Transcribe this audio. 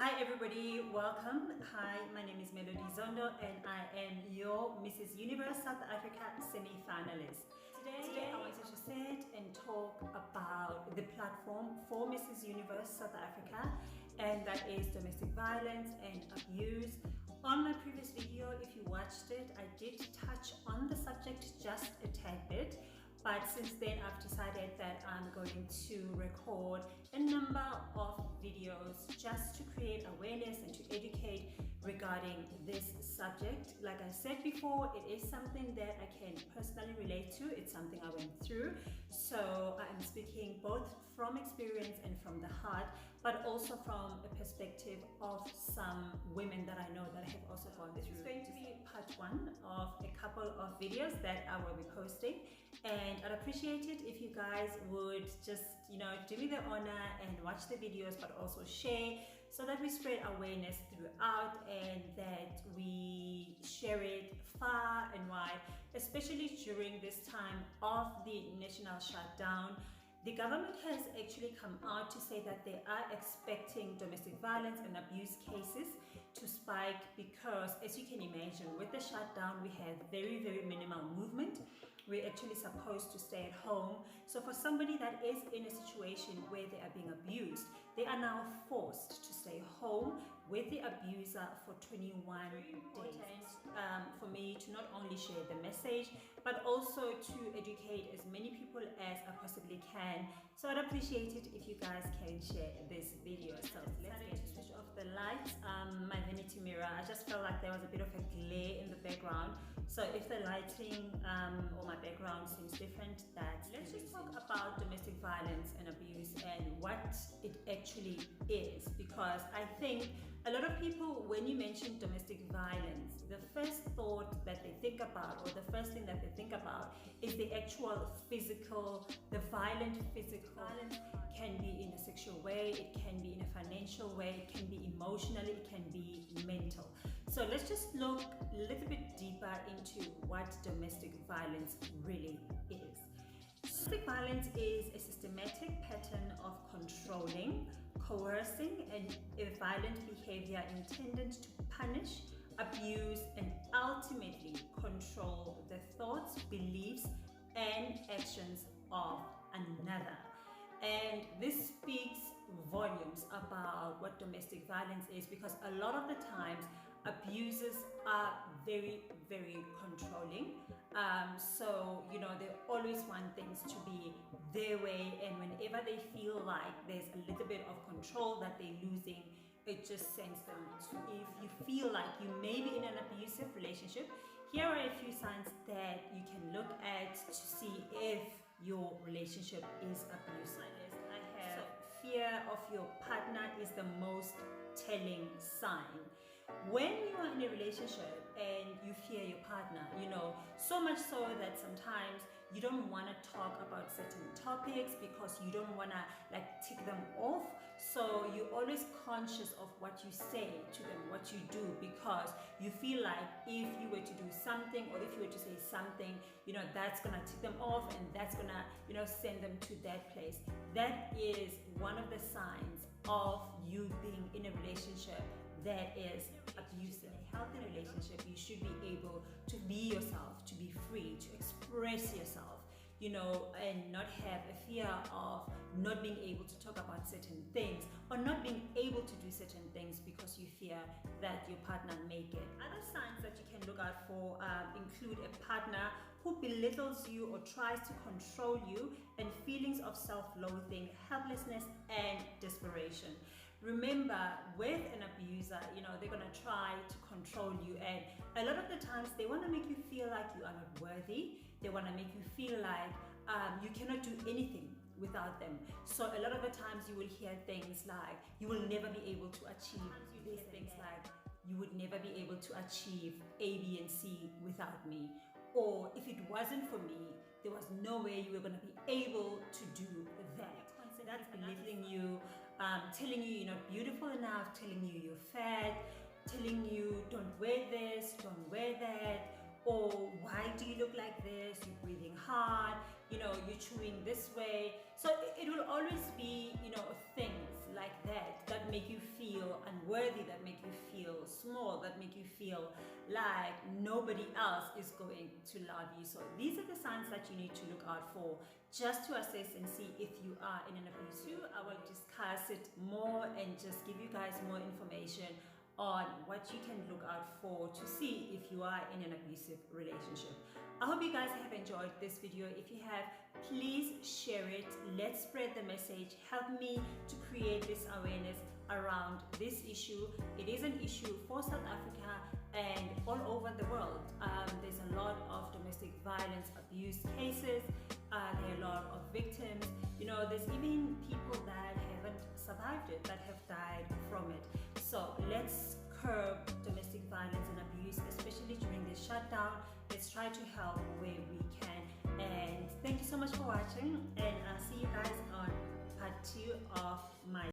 Hi everybody, welcome. Hi, my name is Melody Zondo and I am your Mrs. Universe South Africa semi-finalist. Today I wanted to sit and talk about the platform for Mrs. Universe South Africa, and that is domestic violence and abuse. On my previous video, if you watched it, I did touch on the subject just a tad bit. But since then, I've decided that I'm going to record a number of videos just to create awareness and to educate regarding this subject. Like I said before, it is something that I can personally relate to. It's something I went through. So I'm speaking both from experience and from the heart, but also from a perspective of some women that I know that have also gone through. This is going to be part one of a couple of videos that I will be posting. And I'd appreciate it if you guys would just, do me the honor and watch the videos, but also share so that we spread awareness throughout and that we share it far and wide, especially during this time of the national shutdown. The government has actually come out to say that they are expecting domestic violence and abuse cases to spike because, as you can imagine, with the shutdown, we have very, very minimal movement. We're actually supposed to stay at home. So for somebody that is in a situation where they are being abused, they are now forced to stay home with the abuser for 21 days. For me to not only share the message, but also to educate as many people as I possibly can. So I'd appreciate it if you guys can share this video. So let's get to switch off the lights. My vanity mirror, I just felt like there was a bit of a glare in the background. So if the lighting or my background seems different, let's just talk about domestic violence and abuse and what it actually is, because I think a lot of people, when you mention domestic violence, the first thought that they think about, or the first thing that they think about, is the actual physical, the violent physical. Violence can be in a sexual way, it can be in a financial way, it can be emotionally, it can be mental. So let's just look a little bit deeper into what domestic violence really is. Domestic violence is a systematic pattern of controlling, coercing, and a violent behavior intended to punish, abuse, and ultimately control the thoughts, beliefs, and actions of another. And this speaks volumes about what domestic violence is, because a lot of the times abusers are very, very controlling. So they always want things to be their way, and whenever they feel like there's a little bit of control that they're losing, it just sends them to, if you feel like you may be in an abusive relationship, here are a few signs that you can look at to see if your relationship is abusive. I have fear of your partner is the most telling sign. When you are in a relationship and you fear your partner, so much so that sometimes you don't want to talk about certain topics because you don't want to tick them off. So you're always conscious of what you say to them, what you do, because you feel like if you were to do something, or if you were to say something, that's gonna tick them off, and that's gonna, send them to that place. That is one of the signs of you being in a relationship that is abusive. In a healthy relationship, you should be able to be yourself, to be free, to express yourself, and not have a fear of not being able to talk about certain things, or not being able to do certain things because you fear that your partner may get. Other signs that you can look out for include a partner who belittles you or tries to control you, and feelings of self-loathing, helplessness, and desperation. Remember, with an abuser, they're gonna try to control you, and a lot of the times they want to make you feel like you are not worthy. They want to make you feel like you cannot do anything without them. So a lot of the times you will hear things like, you will never be able to achieve these things, like, you would never be able to achieve A, B, and C without me. Or if it wasn't for me, there was no way you were going to be able to do that. That's belittling you, telling you you're not beautiful enough, telling you you're fat, telling you don't wear this, don't wear that, or why do you look like this, you're breathing hard, you're chewing this way. So it will always be, things like that make you feel unworthy, that make you feel small, that make you feel like nobody else is going to love you. So these are the signs that you need to look out for, just to assess and see if you are in an abuse. I will discuss it more and just give you guys more information on what you can look out for to see if you are in an abusive relationship. I hope you guys have enjoyed this video. If you have, please share it. Let's spread the message. Help me to create this awareness around this issue. It is an issue for South Africa and all over the world. There's a lot of domestic violence abuse cases. There are a lot of victims. You know, there's even people that haven't survived it, that have died from it. So let's curb domestic violence and abuse, especially during this shutdown. Let's try to help where we can. And thank you so much for watching, and I'll see you guys on part 2 of my